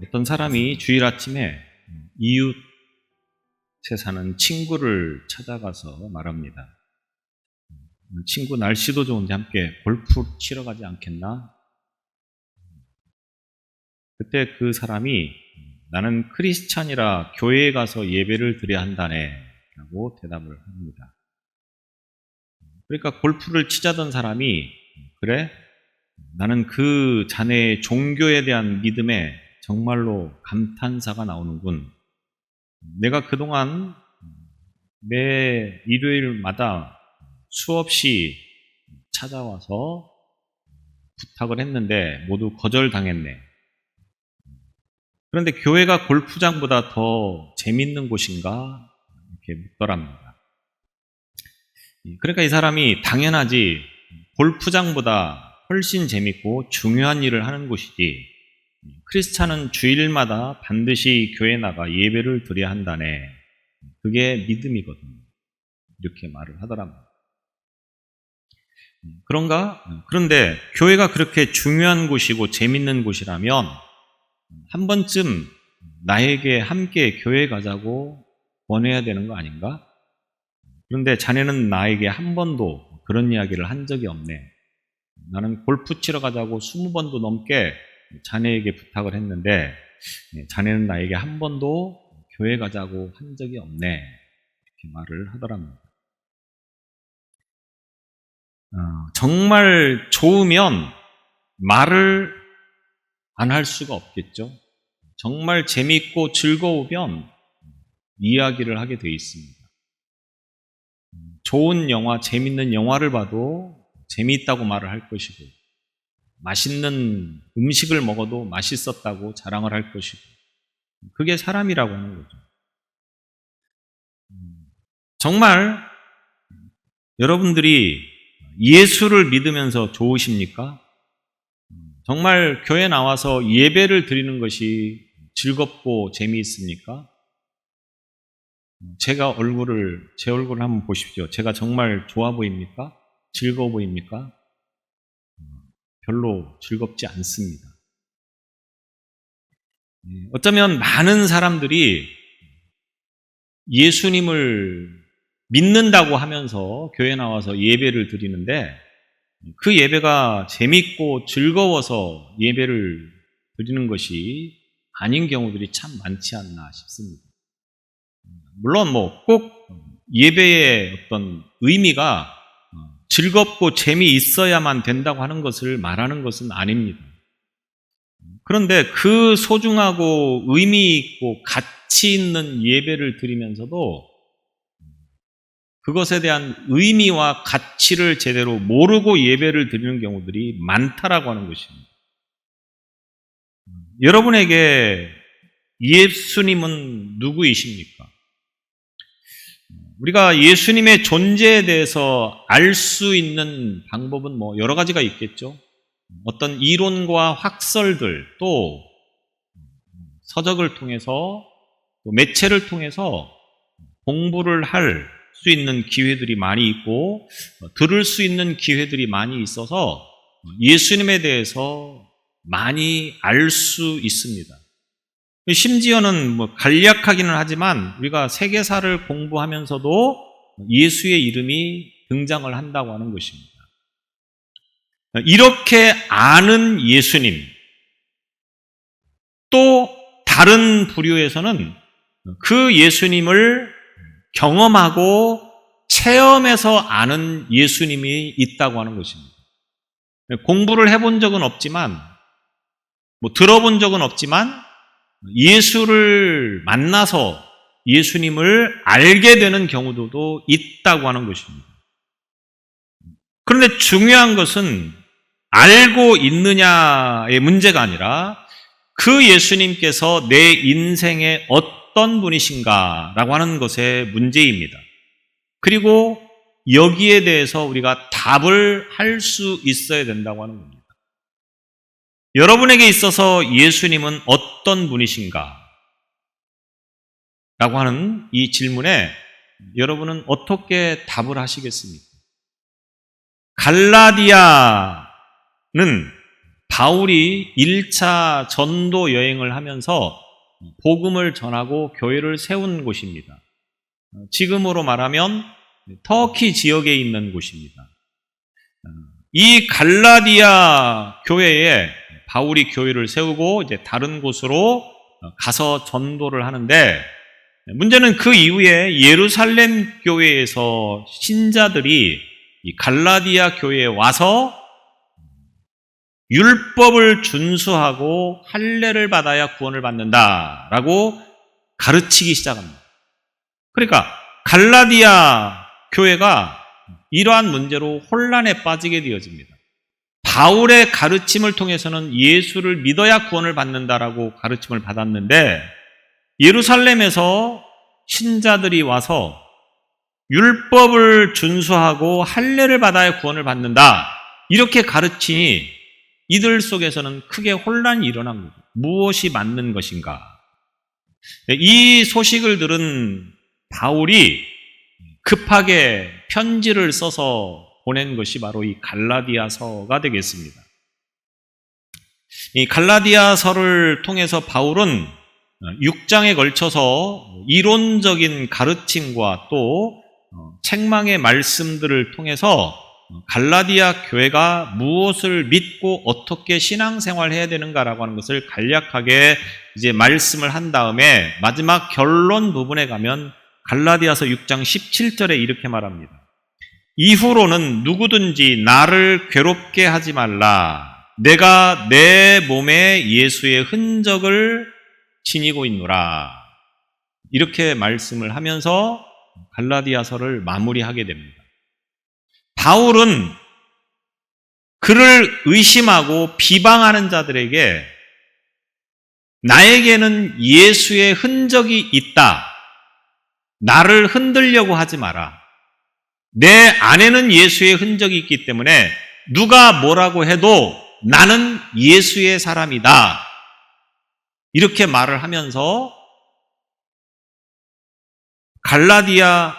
어떤 사람이 주일 아침에 이웃에 사는 친구를 찾아가서 말합니다. 친구 날씨도 좋은데 함께 골프 치러 가지 않겠나? 그때 그 사람이 나는 크리스찬이라 교회에 가서 예배를 드려야 한다네 라고 대답을 합니다. 그러니까 골프를 치자던 사람이 그래? 나는 그 자네의 종교에 대한 믿음에 정말로 감탄사가 나오는군. 내가 그동안 매 일요일마다 수없이 찾아와서 부탁을 했는데 모두 거절당했네. 그런데 교회가 골프장보다 더 재밌는 곳인가? 이렇게 묻더랍니다. 그러니까 이 사람이 당연하지 골프장보다 훨씬 재밌고 중요한 일을 하는 곳이지 크리스찬은 주일마다 반드시 교회 나가 예배를 드려야 한다네. 그게 믿음이거든요. 이렇게 말을 하더랍니다. 그런가? 그런데 교회가 그렇게 중요한 곳이고 재밌는 곳이라면 한 번쯤 나에게 함께 교회 가자고 권해야 되는 거 아닌가? 그런데 자네는 나에게 한 번도 그런 이야기를 한 적이 없네. 나는 골프 치러 가자고 20번도 넘게 자네에게 부탁을 했는데 자네는 나에게 한 번도 교회 가자고 한 적이 없네. 이렇게 말을 하더랍니다. 정말 좋으면 말을 안 할 수가 없겠죠. 정말 재미있고 즐거우면 이야기를 하게 돼 있습니다. 좋은 영화, 재밌는 영화를 봐도 재미있다고 말을 할 것이고 맛있는 음식을 먹어도 맛있었다고 자랑을 할 것이고 그게 사람이라고 하는 거죠. 정말 여러분들이 예수를 믿으면서 좋으십니까? 정말 교회 나와서 예배를 드리는 것이 즐겁고 재미있습니까? 제 얼굴을 한번 보십시오. 제가 정말 좋아 보입니까? 즐거워 보입니까? 별로 즐겁지 않습니다. 어쩌면 많은 사람들이 예수님을 믿는다고 하면서 교회 나와서 예배를 드리는데 그 예배가 재밌고 즐거워서 예배를 드리는 것이 아닌 경우들이 참 많지 않나 싶습니다. 물론 꼭 예배의 어떤 의미가 즐겁고 재미있어야만 된다고 하는 것을 말하는 것은 아닙니다. 그런데 그 소중하고 의미 있고 가치 있는 예배를 드리면서도 그것에 대한 의미와 가치를 제대로 모르고 예배를 드리는 경우들이 많다라고 하는 것입니다. 여러분에게 예수님은 누구이십니까? 우리가 예수님의 존재에 대해서 알 수 있는 방법은 여러 가지가 있겠죠. 어떤 이론과 학설들 또 서적을 통해서 또 매체를 통해서 공부를 할 수 있는 기회들이 많이 있고 들을 수 있는 기회들이 많이 있어서 예수님에 대해서 많이 알 수 있습니다. 심지어는 간략하기는 하지만 우리가 세계사를 공부하면서도 예수의 이름이 등장을 한다고 하는 것입니다. 이렇게 아는 예수님, 또 다른 부류에서는 그 예수님을 경험하고 체험해서 아는 예수님이 있다고 하는 것입니다. 공부를 해본 적은 없지만, 들어본 적은 없지만 예수를 만나서 예수님을 알게 되는 경우도 있다고 하는 것입니다. 그런데 중요한 것은 알고 있느냐의 문제가 아니라 그 예수님께서 내 인생의 어떤 분이신가라고 하는 것의 문제입니다. 그리고 여기에 대해서 우리가 답을 할 수 있어야 된다고 하는 겁니다. 여러분에게 있어서 예수님은 어떤 분이신가? 라고 하는 이 질문에 여러분은 어떻게 답을 하시겠습니까? 갈라디아는 바울이 1차 전도 여행을 하면서 복음을 전하고 교회를 세운 곳입니다. 지금으로 말하면 터키 지역에 있는 곳입니다. 이 갈라디아 교회에 바울이 교회를 세우고 이제 다른 곳으로 가서 전도를 하는데, 문제는 그 이후에 예루살렘 교회에서 신자들이 이 갈라디아 교회에 와서 율법을 준수하고 할례를 받아야 구원을 받는다라고 가르치기 시작합니다. 그러니까 갈라디아 교회가 이러한 문제로 혼란에 빠지게 되어집니다. 바울의 가르침을 통해서는 예수를 믿어야 구원을 받는다라고 가르침을 받았는데, 예루살렘에서 신자들이 와서 율법을 준수하고 할례를 받아야 구원을 받는다, 이렇게 가르치니 이들 속에서는 크게 혼란이 일어난 거죠. 무엇이 맞는 것인가? 이 소식을 들은 바울이 급하게 편지를 써서 보낸 것이 바로 이 갈라디아서가 되겠습니다. 이 갈라디아서를 통해서 바울은 6장에 걸쳐서 이론적인 가르침과 또 책망의 말씀들을 통해서 갈라디아 교회가 무엇을 믿고 어떻게 신앙생활해야 되는가라고 하는 것을 간략하게 이제 말씀을 한 다음에 마지막 결론 부분에 가면 갈라디아서 6장 17절에 이렇게 말합니다. 이후로는 누구든지 나를 괴롭게 하지 말라. 내가 내 몸에 예수의 흔적을 지니고 있노라. 이렇게 말씀을 하면서 갈라디아서를 마무리하게 됩니다. 바울은 그를 의심하고 비방하는 자들에게 나에게는 예수의 흔적이 있다. 나를 흔들려고 하지 마라. 내 안에는 예수의 흔적이 있기 때문에 누가 뭐라고 해도 나는 예수의 사람이다. 이렇게 말을 하면서 갈라디아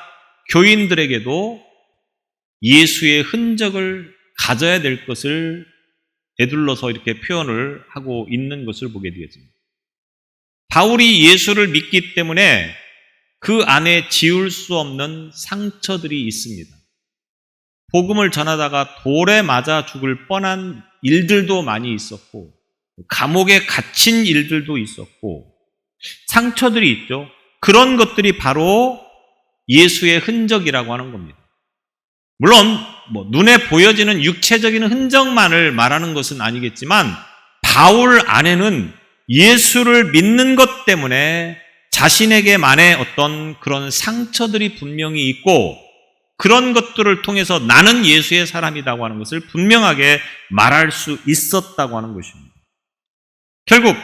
교인들에게도 예수의 흔적을 가져야 될 것을 에둘러서 이렇게 표현을 하고 있는 것을 보게 되겠습니다. 바울이 예수를 믿기 때문에 그 안에 지울 수 없는 상처들이 있습니다. 복음을 전하다가 돌에 맞아 죽을 뻔한 일들도 많이 있었고, 감옥에 갇힌 일들도 있었고, 상처들이 있죠. 그런 것들이 바로 예수의 흔적이라고 하는 겁니다. 물론 눈에 보여지는 육체적인 흔적만을 말하는 것은 아니겠지만, 바울 안에는 예수를 믿는 것 때문에 자신에게만의 어떤 그런 상처들이 분명히 있고, 그런 것들을 통해서 나는 예수의 사람이라고 하는 것을 분명하게 말할 수 있었다고 하는 것입니다. 결국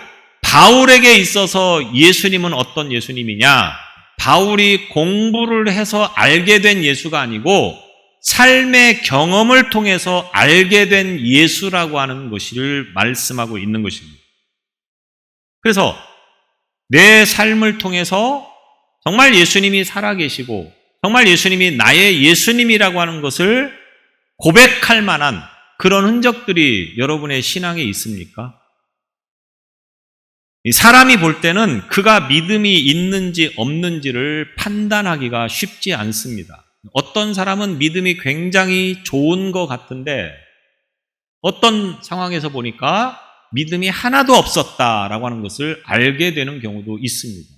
바울에게 있어서 예수님은 어떤 예수님이냐? 바울이 공부를 해서 알게 된 예수가 아니고 삶의 경험을 통해서 알게 된 예수라고 하는 것을 말씀하고 있는 것입니다. 그래서 내 삶을 통해서 정말 예수님이 살아계시고 정말 예수님이 나의 예수님이라고 하는 것을 고백할 만한 그런 흔적들이 여러분의 신앙에 있습니까? 사람이 볼 때는 그가 믿음이 있는지 없는지를 판단하기가 쉽지 않습니다. 어떤 사람은 믿음이 굉장히 좋은 것 같은데 어떤 상황에서 보니까 믿음이 하나도 없었다라고 하는 것을 알게 되는 경우도 있습니다.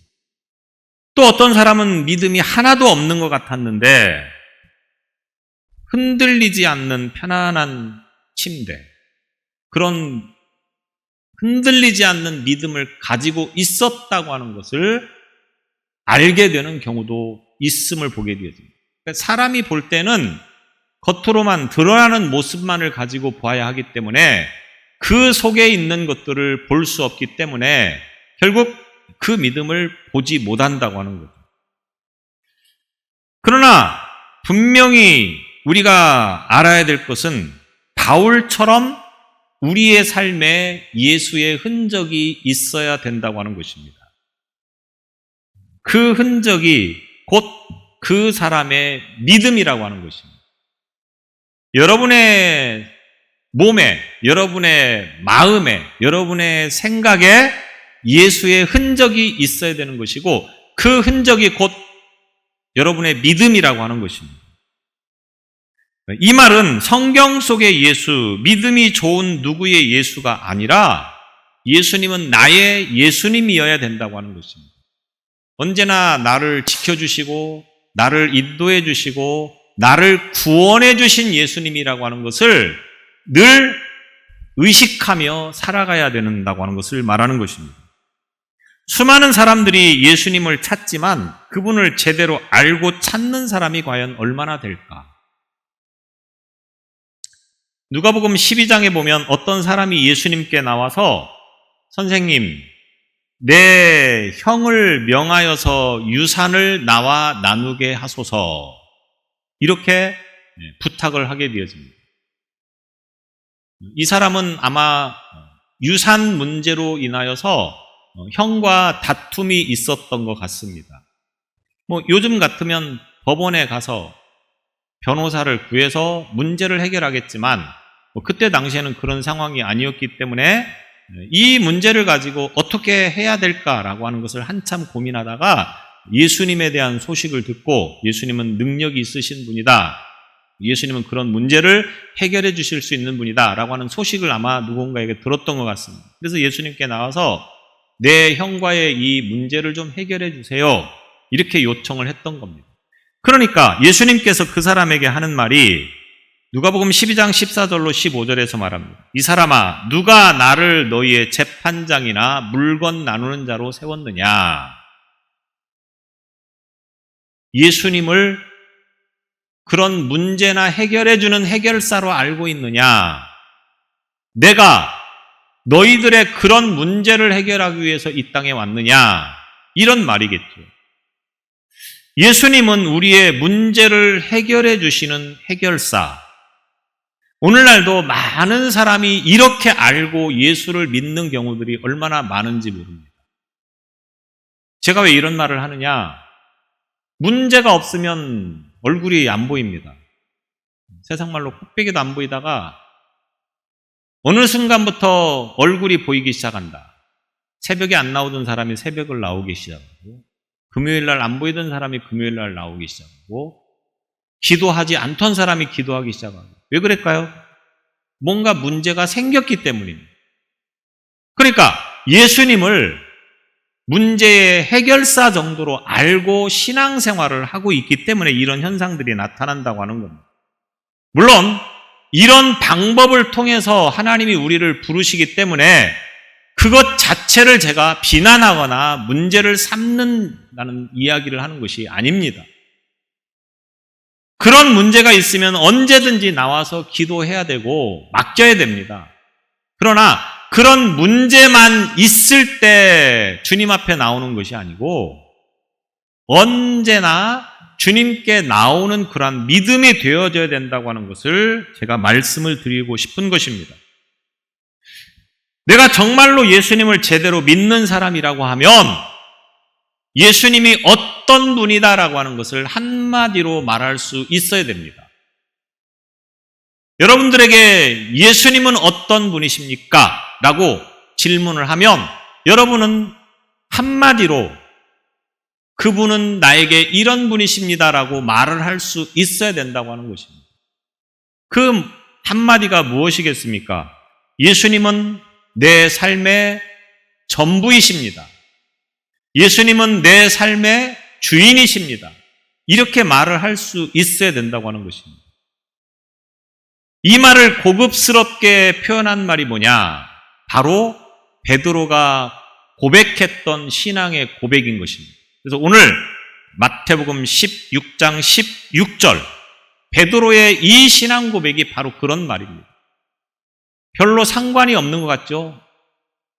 또 어떤 사람은 믿음이 하나도 없는 것 같았는데 흔들리지 않는 편안한 침대, 그런 흔들리지 않는 믿음을 가지고 있었다고 하는 것을 알게 되는 경우도 있음을 보게 되어집니다. 그러니까 사람이 볼 때는 겉으로만 드러나는 모습만을 가지고 보아야 하기 때문에 그 속에 있는 것들을 볼 수 없기 때문에 결국 그 믿음을 보지 못한다고 하는 거죠. 그러나 분명히 우리가 알아야 될 것은 바울처럼 우리의 삶에 예수의 흔적이 있어야 된다고 하는 것입니다. 그 흔적이 곧 그 사람의 믿음이라고 하는 것입니다. 여러분의 몸에, 여러분의 마음에, 여러분의 생각에 예수의 흔적이 있어야 되는 것이고 그 흔적이 곧 여러분의 믿음이라고 하는 것입니다. 이 말은 성경 속의 예수, 믿음이 좋은 누구의 예수가 아니라 예수님은 나의 예수님이어야 된다고 하는 것입니다. 언제나 나를 지켜주시고 나를 인도해 주시고 나를 구원해 주신 예수님이라고 하는 것을 늘 의식하며 살아가야 된다고 하는 것을 말하는 것입니다. 수많은 사람들이 예수님을 찾지만 그분을 제대로 알고 찾는 사람이 과연 얼마나 될까? 누가복음 12장에 보면 어떤 사람이 예수님께 나와서 선생님, 내 형을 명하여서 유산을 나와 나누게 하소서 이렇게 부탁을 하게 되어집니다. 이 사람은 아마 유산 문제로 인하여서 형과 다툼이 있었던 것 같습니다. 요즘 같으면 법원에 가서 변호사를 구해서 문제를 해결하겠지만 그때 당시에는 그런 상황이 아니었기 때문에 이 문제를 가지고 어떻게 해야 될까라고 하는 것을 한참 고민하다가 예수님에 대한 소식을 듣고 예수님은 능력이 있으신 분이다. 예수님은 그런 문제를 해결해 주실 수 있는 분이다 라고 하는 소식을 아마 누군가에게 들었던 것 같습니다. 그래서 예수님께 나와서 내 형과의 이 문제를 좀 해결해 주세요. 이렇게 요청을 했던 겁니다. 그러니까 예수님께서 그 사람에게 하는 말이 누가복음 12장 14절로 15절에서 말합니다. 이 사람아, 누가 나를 너희의 재판장이나 물건 나누는 자로 세웠느냐? 예수님을 그런 문제나 해결해주는 해결사로 알고 있느냐? 내가 너희들의 그런 문제를 해결하기 위해서 이 땅에 왔느냐? 이런 말이겠죠. 예수님은 우리의 문제를 해결해 주시는 해결사. 오늘날도 많은 사람이 이렇게 알고 예수를 믿는 경우들이 얼마나 많은지 모릅니다. 제가 왜 이런 말을 하느냐? 문제가 없으면 얼굴이 안 보입니다. 세상말로 콧배기도 안 보이다가 어느 순간부터 얼굴이 보이기 시작한다. 새벽에 안 나오던 사람이 새벽을 나오기 시작하고 금요일날 안 보이던 사람이 금요일날 나오기 시작하고 기도하지 않던 사람이 기도하기 시작하고 왜 그럴까요? 뭔가 문제가 생겼기 때문입니다. 그러니까 예수님을 문제의 해결사 정도로 알고 신앙생활을 하고 있기 때문에 이런 현상들이 나타난다고 하는 겁니다. 물론 이런 방법을 통해서 하나님이 우리를 부르시기 때문에 그것 자체를 제가 비난하거나 문제를 삼는다는 이야기를 하는 것이 아닙니다. 그런 문제가 있으면 언제든지 나와서 기도해야 되고 맡겨야 됩니다. 그러나 그런 문제만 있을 때 주님 앞에 나오는 것이 아니고 언제나 주님께 나오는 그러한 믿음이 되어져야 된다고 하는 것을 제가 말씀을 드리고 싶은 것입니다. 내가 정말로 예수님을 제대로 믿는 사람이라고 하면 예수님이 어떤 분이다라고 하는 것을 한마디로 말할 수 있어야 됩니다. 여러분들에게 예수님은 어떤 분이십니까? 라고 질문을 하면 여러분은 한마디로 그분은 나에게 이런 분이십니다라고 말을 할 수 있어야 된다고 하는 것입니다. 그 한마디가 무엇이겠습니까? 예수님은 내 삶의 전부이십니다. 예수님은 내 삶의 주인이십니다. 이렇게 말을 할 수 있어야 된다고 하는 것입니다. 이 말을 고급스럽게 표현한 말이 뭐냐? 바로 베드로가 고백했던 신앙의 고백인 것입니다. 그래서 오늘 마태복음 16장 16절 베드로의 이 신앙 고백이 바로 그런 말입니다. 별로 상관이 없는 것 같죠?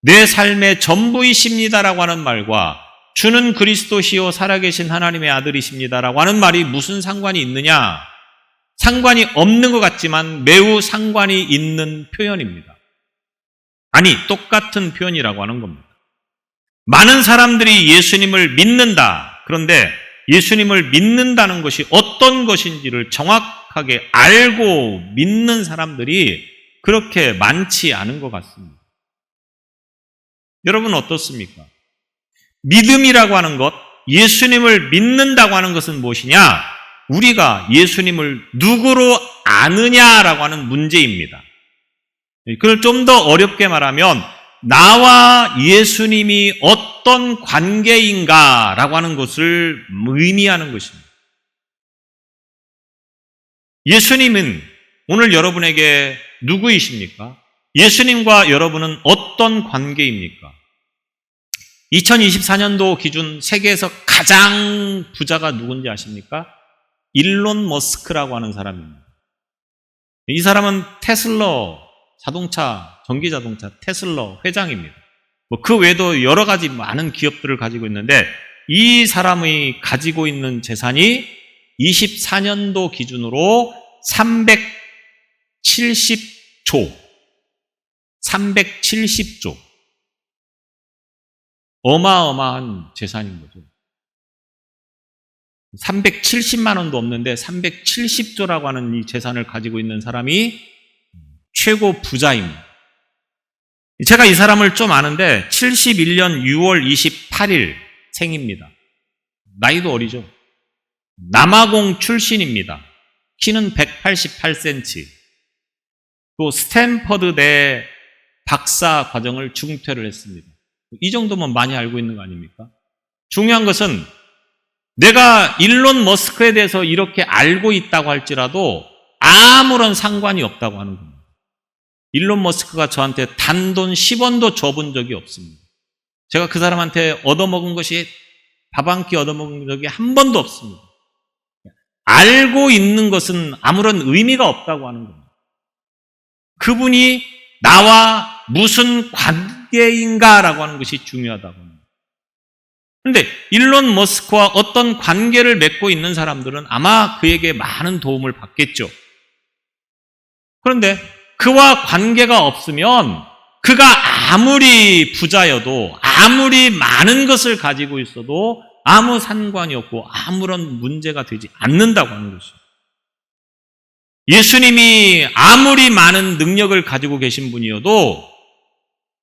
내 삶의 전부이십니다라고 하는 말과 주는 그리스도시요 살아계신 하나님의 아들이십니다라고 하는 말이 무슨 상관이 있느냐? 상관이 없는 것 같지만 매우 상관이 있는 표현입니다. 아니, 똑같은 표현이라고 하는 겁니다. 많은 사람들이 예수님을 믿는다. 그런데 예수님을 믿는다는 것이 어떤 것인지를 정확하게 알고 믿는 사람들이 그렇게 많지 않은 것 같습니다. 여러분 어떻습니까? 믿음이라고 하는 것, 예수님을 믿는다고 하는 것은 무엇이냐? 우리가 예수님을 누구로 아느냐라고 하는 문제입니다. 그걸 좀 더 어렵게 말하면 나와 예수님이 어떤 관계인가라고 하는 것을 의미하는 것입니다. 예수님은 오늘 여러분에게 누구이십니까? 예수님과 여러분은 어떤 관계입니까? 2024년도 기준 세계에서 가장 부자가 누군지 아십니까? 일론 머스크라고 하는 사람입니다. 이 사람은 테슬라 전기자동차 테슬라 회장입니다. 그 외에도 여러 가지 많은 기업들을 가지고 있는데 이 사람이 가지고 있는 재산이 24년도 기준으로 370조. 어마어마한 재산인 거죠. 370만 원도 없는데 370조라고 하는 이 재산을 가지고 있는 사람이 최고 부자입니다. 제가 이 사람을 좀 아는데 71년 6월 28일 생입니다. 나이도 어리죠. 남아공 출신입니다. 키는 188cm. 또 스탠퍼드대 박사 과정을 중퇴를 했습니다. 이 정도면 많이 알고 있는 거 아닙니까? 중요한 것은 내가 일론 머스크에 대해서 이렇게 알고 있다고 할지라도 아무런 상관이 없다고 하는 겁니다. 일론 머스크가 저한테 단돈 10원도 줘본 적이 없습니다. 제가 그 사람한테 얻어먹은 것이 밥 한 끼 얻어먹은 적이 한 번도 없습니다. 알고 있는 것은 아무런 의미가 없다고 하는 겁니다. 그분이 나와 무슨 관계인가라고 하는 것이 중요하다고 합니다. 그런데 일론 머스크와 어떤 관계를 맺고 있는 사람들은 아마 그에게 많은 도움을 받겠죠. 그런데 그와 관계가 없으면 그가 아무리 부자여도 아무리 많은 것을 가지고 있어도 아무 상관이 없고 아무런 문제가 되지 않는다고 하는 것이죠. 예수님이 아무리 많은 능력을 가지고 계신 분이어도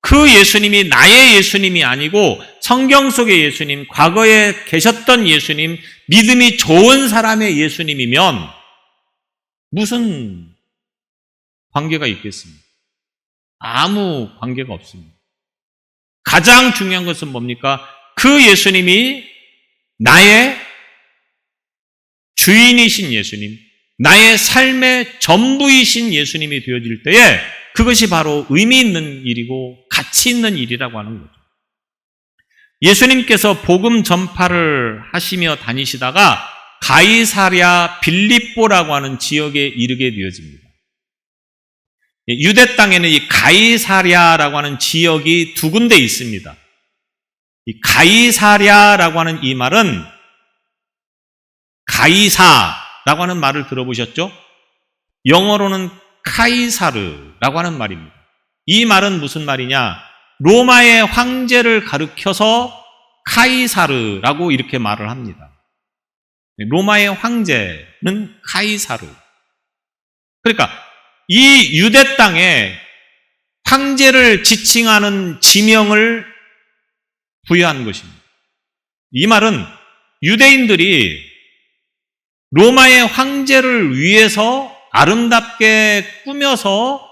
그 예수님이 나의 예수님이 아니고 성경 속의 예수님, 과거에 계셨던 예수님, 믿음이 좋은 사람의 예수님이면 무슨 관계가 있겠습니까? 아무 관계가 없습니다. 가장 중요한 것은 뭡니까? 그 예수님이 나의 주인이신 예수님, 나의 삶의 전부이신 예수님이 되어질 때에 그것이 바로 의미 있는 일이고 가치 있는 일이라고 하는 거죠. 예수님께서 복음 전파를 하시며 다니시다가 가이사랴 빌립보라고 하는 지역에 이르게 되어집니다. 유대 땅에는 이 가이사랴라고 하는 지역이 두 군데 있습니다. 이 가이사랴라고 하는 이 말은 가이사라고 하는 말을 들어보셨죠? 영어로는 카이사르라고 하는 말입니다. 이 말은 무슨 말이냐? 로마의 황제를 가리켜서 카이사르라고 이렇게 말을 합니다. 로마의 황제는 카이사르. 그러니까 이 유대 땅에 황제를 지칭하는 지명을 부여한 것입니다. 이 말은 유대인들이 로마의 황제를 위해서 아름답게 꾸며서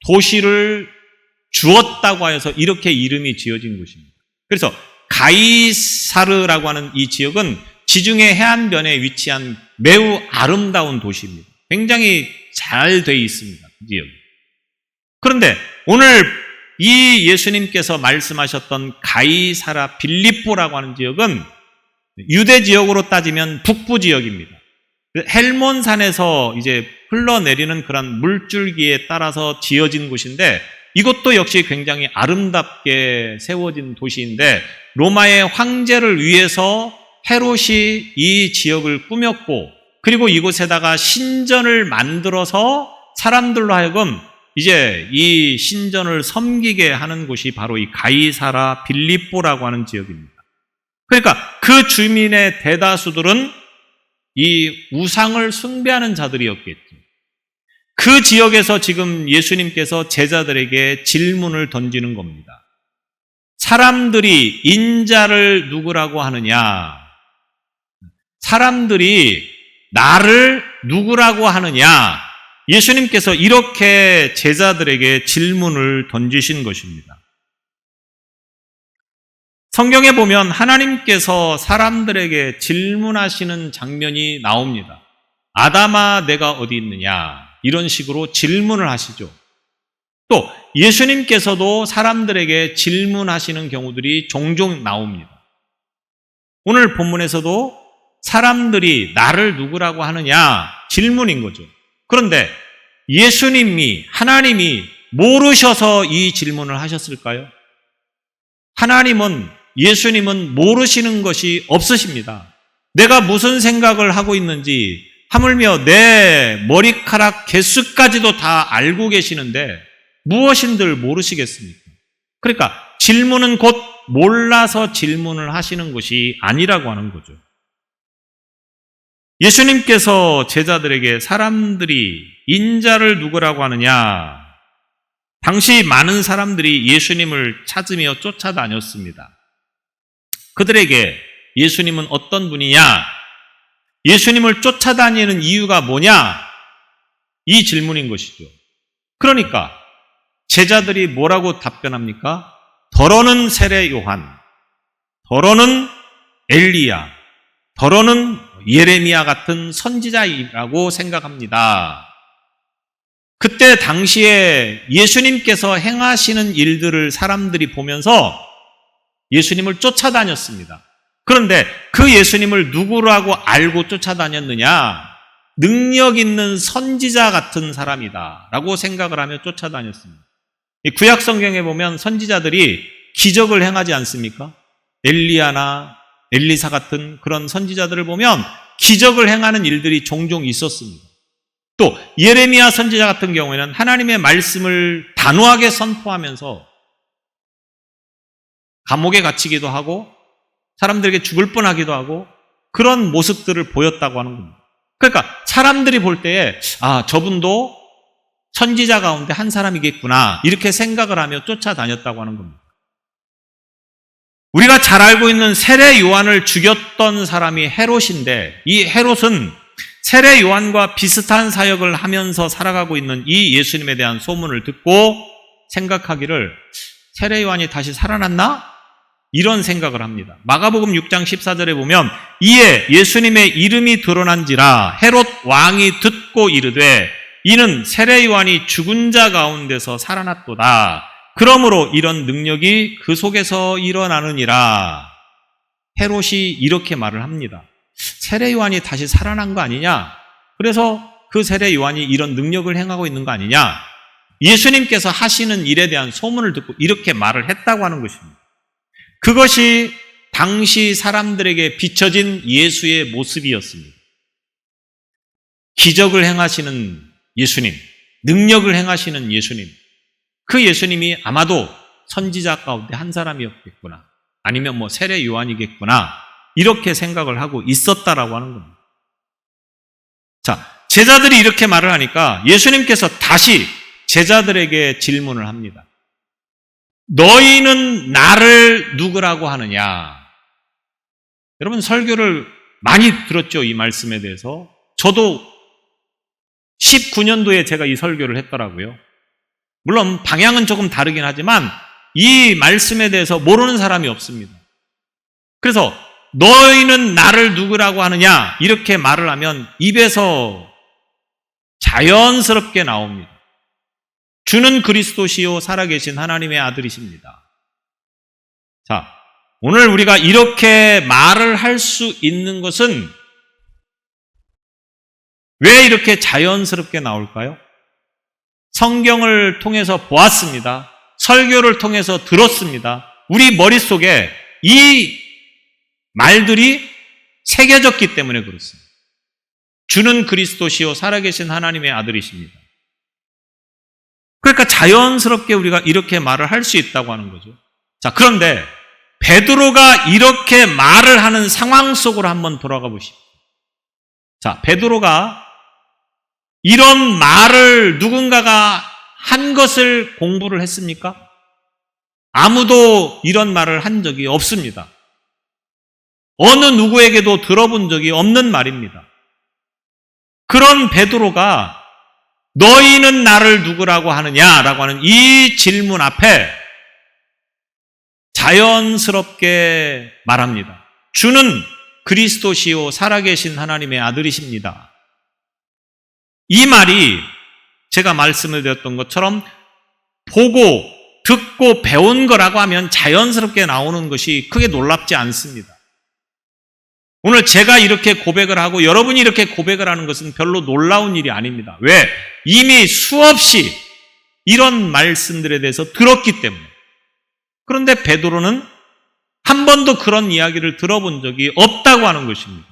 도시를 주었다고 하여서 이렇게 이름이 지어진 곳입니다. 그래서 가이사르라고 하는 이 지역은 지중해 해안변에 위치한 매우 아름다운 도시입니다. 굉장히 잘 되어 있습니다. 그 지역이. 그런데 오늘 이 예수님께서 말씀하셨던 가이사랴 빌립보라고 하는 지역은 유대 지역으로 따지면 북부 지역입니다. 헬몬산에서 이제 흘러내리는 그런 물줄기에 따라서 지어진 곳인데 이것도 역시 굉장히 아름답게 세워진 도시인데 로마의 황제를 위해서 헤롯이 이 지역을 꾸몄고 그리고 이곳에다가 신전을 만들어서 사람들로 하여금 이제 이 신전을 섬기게 하는 곳이 바로 이 가이사랴 빌립보라고 하는 지역입니다. 그러니까 그 주민의 대다수들은 이 우상을 숭배하는 자들이었겠죠. 그 지역에서 지금 예수님께서 제자들에게 질문을 던지는 겁니다. 사람들이 인자를 누구라고 하느냐? 사람들이 나를 누구라고 하느냐? 예수님께서 이렇게 제자들에게 질문을 던지신 것입니다. 성경에 보면 하나님께서 사람들에게 질문하시는 장면이 나옵니다. 아담아, 내가 어디 있느냐? 이런 식으로 질문을 하시죠. 또 예수님께서도 사람들에게 질문하시는 경우들이 종종 나옵니다. 오늘 본문에서도 사람들이 나를 누구라고 하느냐? 질문인 거죠. 그런데 예수님이, 하나님이 모르셔서 이 질문을 하셨을까요? 예수님은 모르시는 것이 없으십니다. 내가 무슨 생각을 하고 있는지, 하물며 내 머리카락 개수까지도 다 알고 계시는데 무엇인들 모르시겠습니까? 그러니까 질문은 곧 몰라서 질문을 하시는 것이 아니라고 하는 거죠. 예수님께서 제자들에게 사람들이 인자를 누구라고 하느냐? 당시 많은 사람들이 예수님을 찾으며 쫓아다녔습니다. 그들에게 예수님은 어떤 분이냐? 예수님을 쫓아다니는 이유가 뭐냐? 이 질문인 것이죠. 그러니까 제자들이 뭐라고 답변합니까? 더러는 세례 요한, 더러는 엘리야, 더러는 예레미야 같은 선지자이라고 생각합니다. 그때 당시에 예수님께서 행하시는 일들을 사람들이 보면서 예수님을 쫓아다녔습니다. 그런데 그 예수님을 누구라고 알고 쫓아다녔느냐? 능력 있는 선지자 같은 사람이다 라고 생각을 하며 쫓아다녔습니다. 구약 성경에 보면 선지자들이 기적을 행하지 않습니까? 엘리야나 엘리사 같은 그런 선지자들을 보면 기적을 행하는 일들이 종종 있었습니다. 또 예레미야 선지자 같은 경우에는 하나님의 말씀을 단호하게 선포하면서 감옥에 갇히기도 하고 사람들에게 죽을 뻔하기도 하고 그런 모습들을 보였다고 하는 겁니다. 그러니까 사람들이 볼 때에 저분도 선지자 가운데 한 사람이겠구나 이렇게 생각을 하며 쫓아다녔다고 하는 겁니다. 우리가 잘 알고 있는 세례 요한을 죽였던 사람이 헤롯인데 이 헤롯은 세례 요한과 비슷한 사역을 하면서 살아가고 있는 이 예수님에 대한 소문을 듣고 생각하기를 세례 요한이 다시 살아났나? 이런 생각을 합니다. 마가복음 6장 14절에 보면 이에 예수님의 이름이 드러난지라 헤롯 왕이 듣고 이르되 이는 세례 요한이 죽은 자 가운데서 살아났도다. 그러므로 이런 능력이 그 속에서 일어나느니라. 헤롯이 이렇게 말을 합니다. 세례 요한이 다시 살아난 거 아니냐? 그래서 그 세례 요한이 이런 능력을 행하고 있는 거 아니냐? 예수님께서 하시는 일에 대한 소문을 듣고 이렇게 말을 했다고 하는 것입니다. 그것이 당시 사람들에게 비춰진 예수의 모습이었습니다. 기적을 행하시는 예수님, 능력을 행하시는 예수님, 그 예수님이 아마도 선지자 가운데 한 사람이었겠구나, 아니면 세례 요한이겠구나, 이렇게 생각을 하고 있었다라고 하는 겁니다. 자, 제자들이 이렇게 말을 하니까 예수님께서 다시 제자들에게 질문을 합니다. 너희는 나를 누구라고 하느냐? 여러분 설교를 많이 들었죠, 이 말씀에 대해서. 저도 19년도에 제가 이 설교를 했더라고요. 물론 방향은 조금 다르긴 하지만 이 말씀에 대해서 모르는 사람이 없습니다. 그래서 너희는 나를 누구라고 하느냐? 이렇게 말을 하면 입에서 자연스럽게 나옵니다. 주는 그리스도시요 살아계신 하나님의 아들이십니다. 자, 오늘 우리가 이렇게 말을 할 수 있는 것은 왜 이렇게 자연스럽게 나올까요? 성경을 통해서 보았습니다. 설교를 통해서 들었습니다. 우리 머릿속에 이 말들이 새겨졌기 때문에 그렇습니다. 주는 그리스도시요 살아계신 하나님의 아들이십니다. 그러니까 자연스럽게 우리가 이렇게 말을 할 수 있다고 하는 거죠. 자, 그런데 베드로가 이렇게 말을 하는 상황 속으로 한번 돌아가 보십시오. 자, 베드로가 이런 말을 누군가가 한 것을 공부를 했습니까? 아무도 이런 말을 한 적이 없습니다. 어느 누구에게도 들어본 적이 없는 말입니다. 그런 베드로가 너희는 나를 누구라고 하느냐라고 하는 이 질문 앞에 자연스럽게 말합니다. 주는 그리스도시요 살아계신 하나님의 아들이십니다. 이 말이 제가 말씀을 드렸던 것처럼 보고 듣고 배운 거라고 하면 자연스럽게 나오는 것이 크게 놀랍지 않습니다. 오늘 제가 이렇게 고백을 하고 여러분이 이렇게 고백을 하는 것은 별로 놀라운 일이 아닙니다. 왜? 이미 수없이 이런 말씀들에 대해서 들었기 때문에. 그런데 베드로는 한 번도 그런 이야기를 들어본 적이 없다고 하는 것입니다.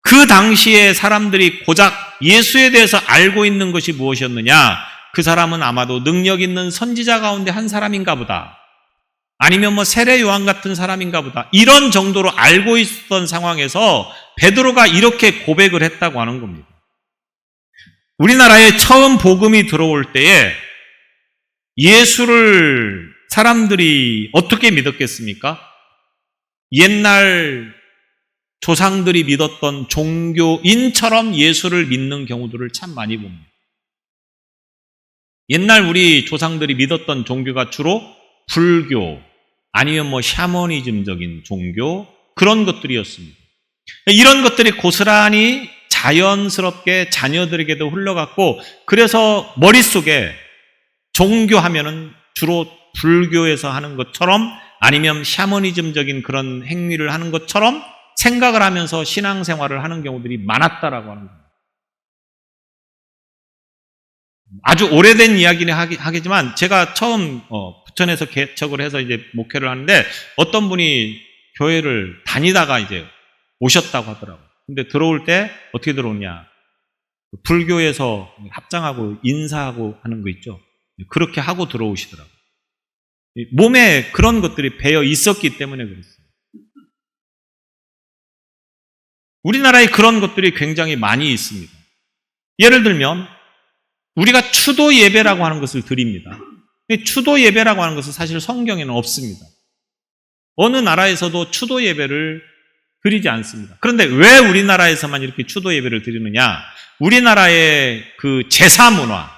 그 당시에 사람들이 고작 예수에 대해서 알고 있는 것이 무엇이었느냐? 그 사람은 아마도 능력 있는 선지자 가운데 한 사람인가 보다. 아니면 세례 요한 같은 사람인가 보다. 이런 정도로 알고 있었던 상황에서 베드로가 이렇게 고백을 했다고 하는 겁니다. 우리나라에 처음 복음이 들어올 때에 예수를 사람들이 어떻게 믿었겠습니까? 옛날 조상들이 믿었던 종교인처럼 예수를 믿는 경우들을 참 많이 봅니다. 옛날 우리 조상들이 믿었던 종교가 주로 불교, 아니면 샤머니즘적인 종교, 그런 것들이었습니다. 이런 것들이 고스란히 자연스럽게 자녀들에게도 흘러갔고, 그래서 머릿속에 종교하면은 주로 불교에서 하는 것처럼 아니면 샤머니즘적인 그런 행위를 하는 것처럼 생각을 하면서 신앙생활을 하는 경우들이 많았다라고 하는 겁니다. 아주 오래된 이야기는 하겠지만 제가 처음 부천에서 개척을 해서 이제 목회를 하는데 어떤 분이 교회를 다니다가 이제 오셨다고 하더라고요. 근데 들어올 때 어떻게 들어오냐? 불교에서 합장하고 인사하고 하는 거 있죠. 그렇게 하고 들어오시더라고요. 몸에 그런 것들이 배어 있었기 때문에 그랬어요. 우리나라에 그런 것들이 굉장히 많이 있습니다. 예를 들면 우리가 추도 예배라고 하는 것을 드립니다. 추도 예배라고 하는 것은 사실 성경에는 없습니다. 어느 나라에서도 추도 예배를 드리지 않습니다. 그런데 왜 우리나라에서만 이렇게 추도 예배를 드리느냐? 우리나라의 그 제사 문화,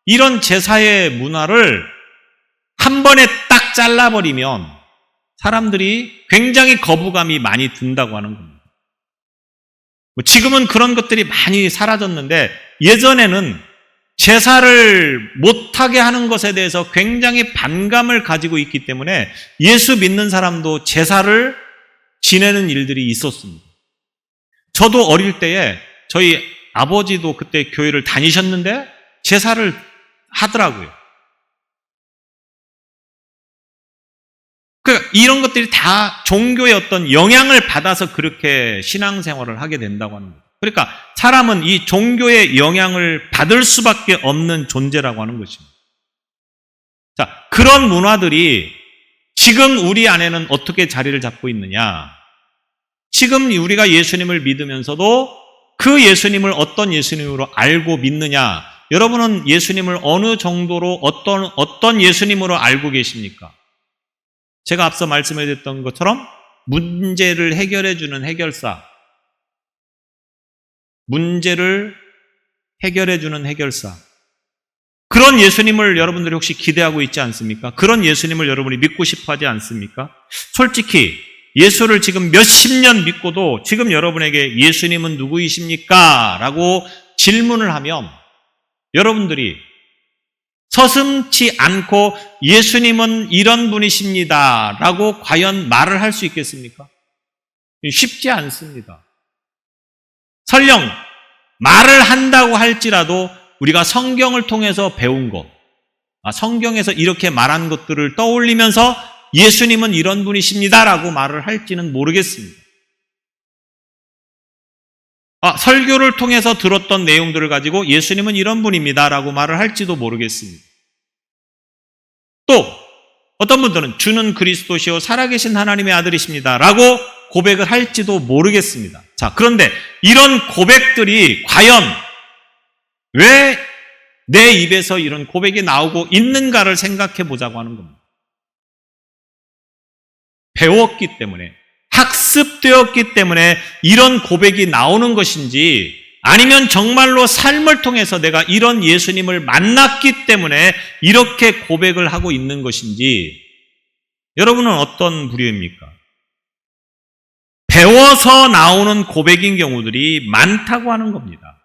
이런 제사의 문화를 한 번에 딱 잘라버리면 사람들이 굉장히 거부감이 많이 든다고 하는 겁니다. 지금은 그런 것들이 많이 사라졌는데 예전에는 제사를 못하게 하는 것에 대해서 굉장히 반감을 가지고 있기 때문에 예수 믿는 사람도 제사를 지내는 일들이 있었습니다. 저도 어릴 때에 저희 아버지도 그때 교회를 다니셨는데 제사를 하더라고요. 그러니까 이런 것들이 다 종교의 어떤 영향을 받아서 그렇게 신앙생활을 하게 된다고 하는 거예요. 그러니까 사람은 이 종교의 영향을 받을 수밖에 없는 존재라고 하는 것입니다. 자, 그런 문화들이 지금 우리 안에는 어떻게 자리를 잡고 있느냐? 지금 우리가 예수님을 믿으면서도 그 예수님을 어떤 예수님으로 알고 믿느냐? 여러분은 예수님을 어느 정도로 어떤 예수님으로 알고 계십니까? 제가 앞서 말씀해드렸던 것처럼 문제를 해결해주는 해결사, 문제를 해결해주는 해결사, 그런 예수님을 여러분들이 혹시 기대하고 있지 않습니까? 그런 예수님을 여러분이 믿고 싶어 하지 않습니까? 솔직히 예수를 지금 몇십 년 믿고도 지금 여러분에게 예수님은 누구이십니까? 라고 질문을 하면 여러분들이 서슴지 않고 예수님은 이런 분이십니다 라고 과연 말을 할 수 있겠습니까? 쉽지 않습니다. 설령 말을 한다고 할지라도 우리가 성경을 통해서 배운 것, 성경에서 이렇게 말한 것들을 떠올리면서 예수님은 이런 분이십니다 라고 말을 할지는 모르겠습니다. 설교를 통해서 들었던 내용들을 가지고 예수님은 이런 분입니다 라고 말을 할지도 모르겠습니다. 또 어떤 분들은 주는 그리스도시요 살아계신 하나님의 아들이십니다 라고 고백을 할지도 모르겠습니다. 자, 그런데 이런 고백들이 과연 왜 내 입에서 이런 고백이 나오고 있는가를 생각해 보자고 하는 겁니다. 배웠기 때문에, 학습되었기 때문에 이런 고백이 나오는 것인지, 아니면 정말로 삶을 통해서 내가 이런 예수님을 만났기 때문에 이렇게 고백을 하고 있는 것인지, 여러분은 어떤 부류입니까? 배워서 나오는 고백인 경우들이 많다고 하는 겁니다.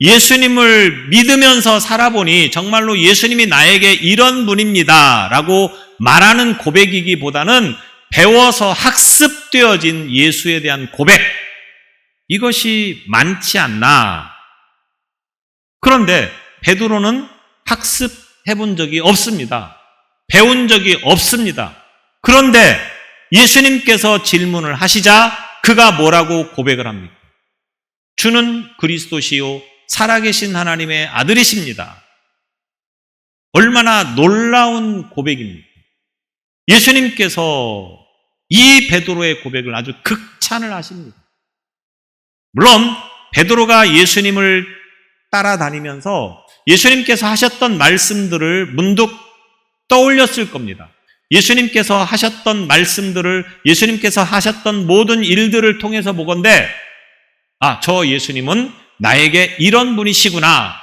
예수님을 믿으면서 살아보니 정말로 예수님이 나에게 이런 분입니다 라고 말하는 고백이기보다는 배워서 학습되어진 예수에 대한 고백, 이것이 많지 않나. 그런데 베드로는 학습해 본 적이 없습니다. 배운 적이 없습니다. 그런데 예수님께서 질문을 하시자 그가 뭐라고 고백을 합니까? 주는 그리스도시요 살아계신 하나님의 아들이십니다. 얼마나 놀라운 고백입니까? 예수님께서 이 베드로의 고백을 아주 극찬을 하십니다. 물론 베드로가 예수님을 따라다니면서 예수님께서 하셨던 말씀들을 문득 떠올렸을 겁니다. 예수님께서 하셨던 말씀들을, 예수님께서 하셨던 모든 일들을 통해서 보건대, 저 예수님은 나에게 이런 분이시구나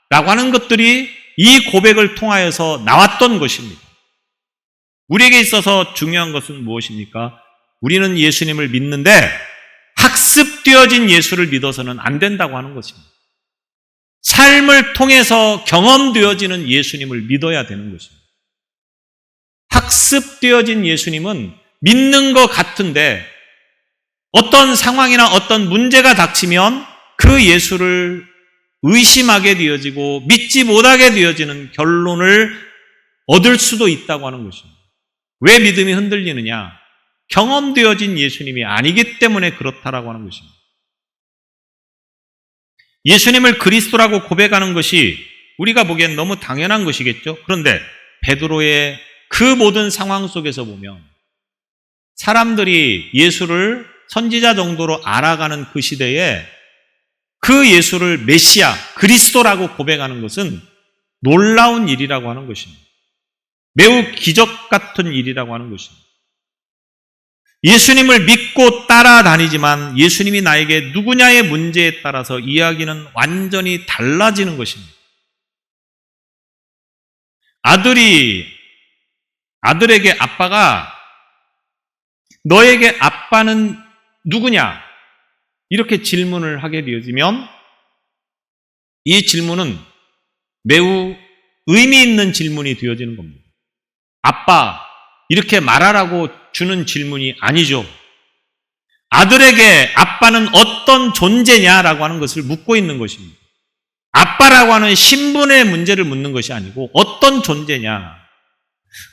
라고 하는 것들이 이 고백을 통하여서 나왔던 것입니다. 우리에게 있어서 중요한 것은 무엇입니까? 우리는 예수님을 믿는데 학습되어진 예수를 믿어서는 안 된다고 하는 것입니다. 삶을 통해서 경험되어지는 예수님을 믿어야 되는 것입니다. 학습되어진 예수님은 믿는 것 같은데 어떤 상황이나 어떤 문제가 닥치면 그 예수를 의심하게 되어지고 믿지 못하게 되어지는 결론을 얻을 수도 있다고 하는 것입니다. 왜 믿음이 흔들리느냐? 경험되어진 예수님이 아니기 때문에 그렇다라고 하는 것입니다. 예수님을 그리스도라고 고백하는 것이 우리가 보기엔 너무 당연한 것이겠죠. 그런데 베드로의 그 모든 상황 속에서 보면 사람들이 예수를 선지자 정도로 알아가는 그 시대에 그 예수를 메시아, 그리스도라고 고백하는 것은 놀라운 일이라고 하는 것입니다. 매우 기적 같은 일이라고 하는 것입니다. 예수님을 믿고 따라다니지만 예수님이 나에게 누구냐의 문제에 따라서 이야기는 완전히 달라지는 것입니다. 아들에게 아빠가 너에게 아빠는 누구냐? 이렇게 질문을 하게 되어지면 이 질문은 매우 의미 있는 질문이 되어지는 겁니다. 아빠, 이렇게 말하라고 주는 질문이 아니죠. 아들에게 아빠는 어떤 존재냐라고 하는 것을 묻고 있는 것입니다. 아빠라고 하는 신분의 문제를 묻는 것이 아니고 어떤 존재냐.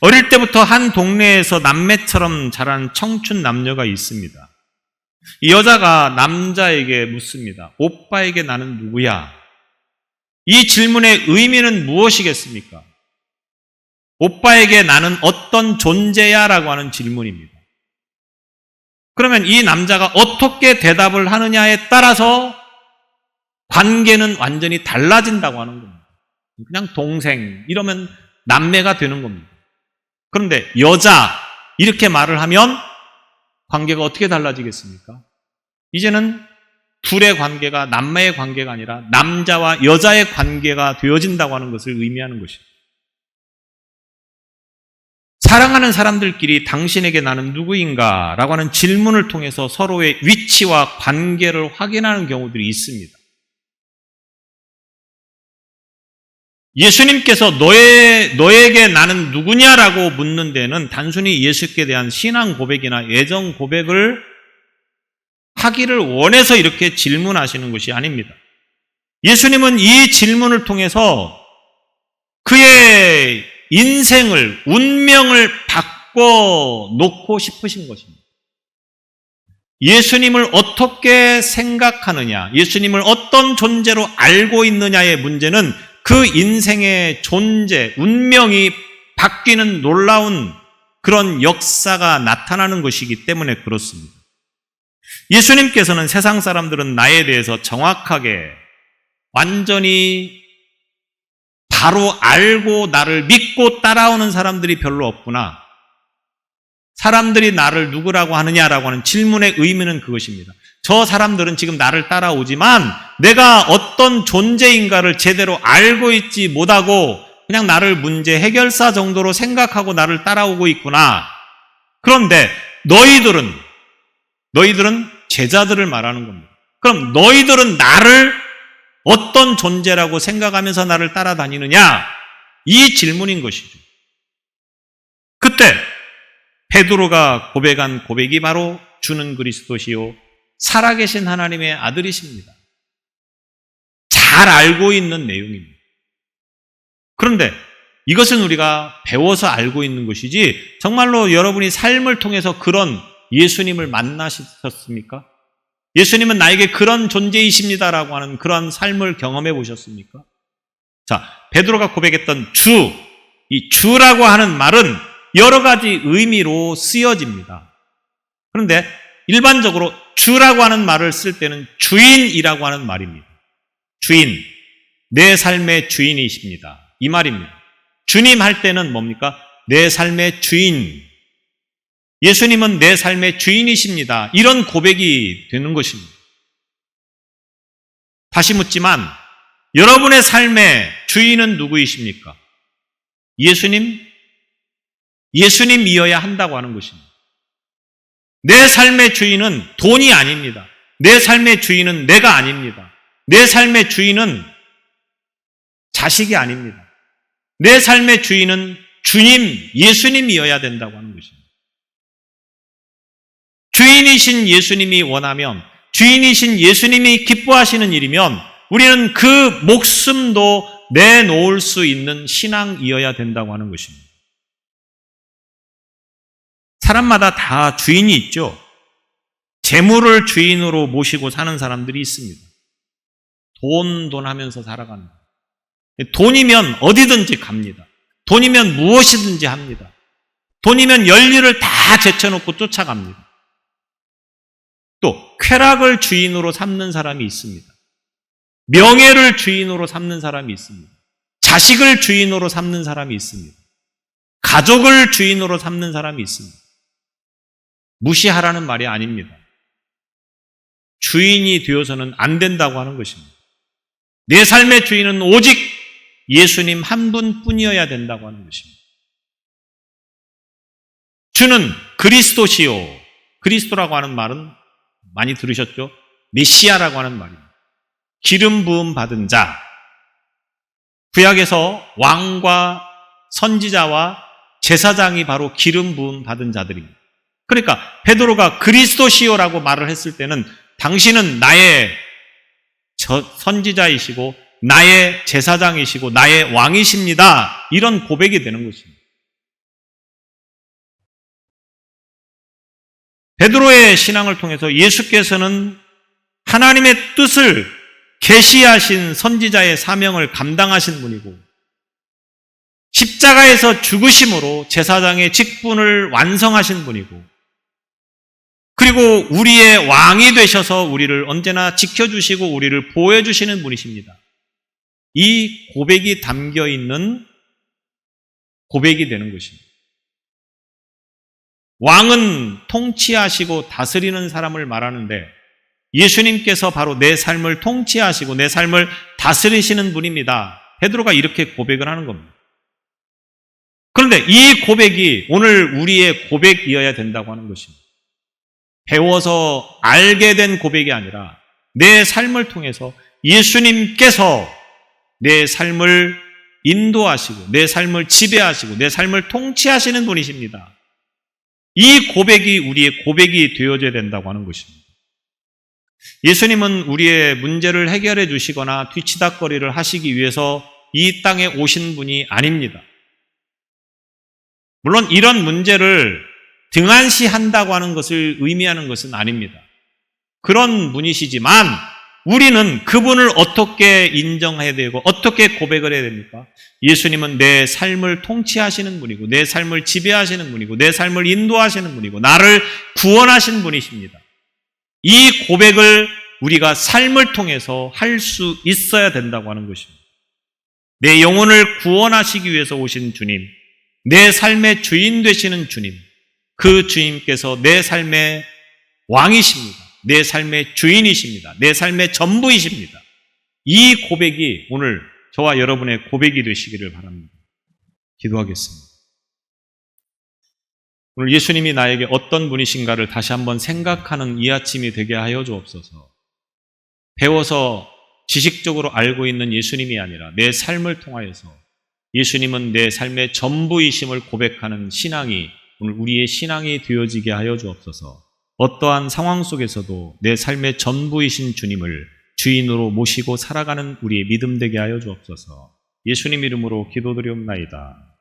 어릴 때부터 한 동네에서 남매처럼 자란 청춘 남녀가 있습니다. 이 여자가 남자에게 묻습니다. 오빠에게 나는 누구야? 이 질문의 의미는 무엇이겠습니까? 오빠에게 나는 어떤 존재야? 라고 하는 질문입니다. 그러면 이 남자가 어떻게 대답을 하느냐에 따라서 관계는 완전히 달라진다고 하는 겁니다. 그냥 동생, 이러면 남매가 되는 겁니다. 그런데 여자, 이렇게 말을 하면 관계가 어떻게 달라지겠습니까? 이제는 둘의 관계가 남매의 관계가 아니라 남자와 여자의 관계가 되어진다고 하는 것을 의미하는 것입니다. 사랑하는 사람들끼리 당신에게 나는 누구인가? 라고 하는 질문을 통해서 서로의 위치와 관계를 확인하는 경우들이 있습니다. 예수님께서 너에게 나는 누구냐라고 묻는 데는 단순히 예수께 대한 신앙 고백이나 애정 고백을 하기를 원해서 이렇게 질문하시는 것이 아닙니다. 예수님은 이 질문을 통해서 그의 인생을, 운명을 바꿔놓고 싶으신 것입니다. 예수님을 어떻게 생각하느냐, 예수님을 어떤 존재로 알고 있느냐의 문제는 그 인생의 존재, 운명이 바뀌는 놀라운 그런 역사가 나타나는 것이기 때문에 그렇습니다. 예수님께서는 세상 사람들은 나에 대해서 정확하게 완전히 바로 알고 나를 믿고 따라오는 사람들이 별로 없구나. 사람들이 나를 누구라고 하느냐라고 하는 질문의 의미는 그것입니다. 저 사람들은 지금 나를 따라오지만 내가 어떤 존재인가를 제대로 알고 있지 못하고 그냥 나를 문제 해결사 정도로 생각하고 나를 따라오고 있구나. 그런데 너희들은 제자들을 말하는 겁니다. 그럼 너희들은 나를 어떤 존재라고 생각하면서 나를 따라다니느냐? 이 질문인 것이죠. 그때 베드로가 고백한 고백이 바로 주는 그리스도시요 살아계신 하나님의 아들이십니다. 잘 알고 있는 내용입니다. 그런데 이것은 우리가 배워서 알고 있는 것이지 정말로 여러분이 삶을 통해서 그런 예수님을 만나셨습니까? 예수님은 나에게 그런 존재이십니다라고 하는 그런 삶을 경험해 보셨습니까? 자, 베드로가 고백했던 이 주라고 하는 말은 여러 가지 의미로 쓰여집니다. 그런데 일반적으로 주라고 하는 말을 쓸 때는 주인이라고 하는 말입니다. 주인, 내 삶의 주인이십니다. 이 말입니다. 주님 할 때는 뭡니까? 내 삶의 주인. 예수님은 내 삶의 주인이십니다. 이런 고백이 되는 것입니다. 다시 묻지만 여러분의 삶의 주인은 누구이십니까? 예수님이어야 한다고 하는 것입니다. 내 삶의 주인은 돈이 아닙니다. 내 삶의 주인은 내가 아닙니다. 내 삶의 주인은 자식이 아닙니다. 내 삶의 주인은 주님, 예수님이어야 된다고 하는 것입니다. 주인이신 예수님이 원하면, 주인이신 예수님이 기뻐하시는 일이면 우리는 그 목숨도 내놓을 수 있는 신앙이어야 된다고 하는 것입니다. 사람마다 다 주인이 있죠. 재물을 주인으로 모시고 사는 사람들이 있습니다. 돈 하면서 살아가는 거예요. 돈이면 어디든지 갑니다. 돈이면 무엇이든지 합니다. 돈이면 열일을 다 제쳐놓고 쫓아갑니다. 또 쾌락을 주인으로 삼는 사람이 있습니다. 명예를 주인으로 삼는 사람이 있습니다. 자식을 주인으로 삼는 사람이 있습니다. 가족을 주인으로 삼는 사람이 있습니다. 무시하라는 말이 아닙니다. 주인이 되어서는 안 된다고 하는 것입니다. 내 삶의 주인은 오직 예수님 한 분뿐이어야 된다고 하는 것입니다. 주는 그리스도시요. 그리스도라고 하는 말은 많이 들으셨죠? 메시아라고 하는 말입니다. 기름 부음 받은 자. 구약에서 왕과 선지자와 제사장이 바로 기름 부음 받은 자들입니다. 그러니까 베드로가 그리스도시요라고 말을 했을 때는 당신은 나의 선지자이시고 나의 제사장이시고 나의 왕이십니다. 이런 고백이 되는 것입니다. 베드로의 신앙을 통해서 예수께서는 하나님의 뜻을 계시하신 선지자의 사명을 감당하신 분이고 십자가에서 죽으심으로 제사장의 직분을 완성하신 분이고 그리고 우리의 왕이 되셔서 우리를 언제나 지켜주시고 우리를 보호해 주시는 분이십니다. 이 고백이 담겨 있는 고백이 되는 것입니다. 왕은 통치하시고 다스리는 사람을 말하는데 예수님께서 바로 내 삶을 통치하시고 내 삶을 다스리시는 분입니다. 베드로가 이렇게 고백을 하는 겁니다. 그런데 이 고백이 오늘 우리의 고백이어야 된다고 하는 것입니다. 배워서 알게 된 고백이 아니라 내 삶을 통해서 예수님께서 내 삶을 인도하시고 내 삶을 지배하시고 내 삶을 통치하시는 분이십니다. 이 고백이 우리의 고백이 되어져야 된다고 하는 것입니다. 예수님은 우리의 문제를 해결해 주시거나 뒤치다꺼리를 하시기 위해서 이 땅에 오신 분이 아닙니다. 물론 이런 문제를 등한시한다고 하는 것을 의미하는 것은 아닙니다. 그런 분이시지만 우리는 그분을 어떻게 인정해야 되고 어떻게 고백을 해야 됩니까? 예수님은 내 삶을 통치하시는 분이고 내 삶을 지배하시는 분이고 내 삶을 인도하시는 분이고 나를 구원하신 분이십니다. 이 고백을 우리가 삶을 통해서 할 수 있어야 된다고 하는 것입니다. 내 영혼을 구원하시기 위해서 오신 주님, 내 삶의 주인 되시는 주님, 그 주님께서 내 삶의 왕이십니다. 내 삶의 주인이십니다. 내 삶의 전부이십니다. 이 고백이 오늘 저와 여러분의 고백이 되시기를 바랍니다. 기도하겠습니다. 오늘 예수님이 나에게 어떤 분이신가를 다시 한번 생각하는 이 아침이 되게 하여 주옵소서. 배워서 지식적으로 알고 있는 예수님이 아니라 내 삶을 통하여서 예수님은 내 삶의 전부이심을 고백하는 신앙이 오늘 우리의 신앙이 되어지게 하여 주옵소서. 어떠한 상황 속에서도 내 삶의 전부이신 주님을 주인으로 모시고 살아가는 우리의 믿음 되게 하여 주옵소서. 예수님 이름으로 기도드리옵나이다.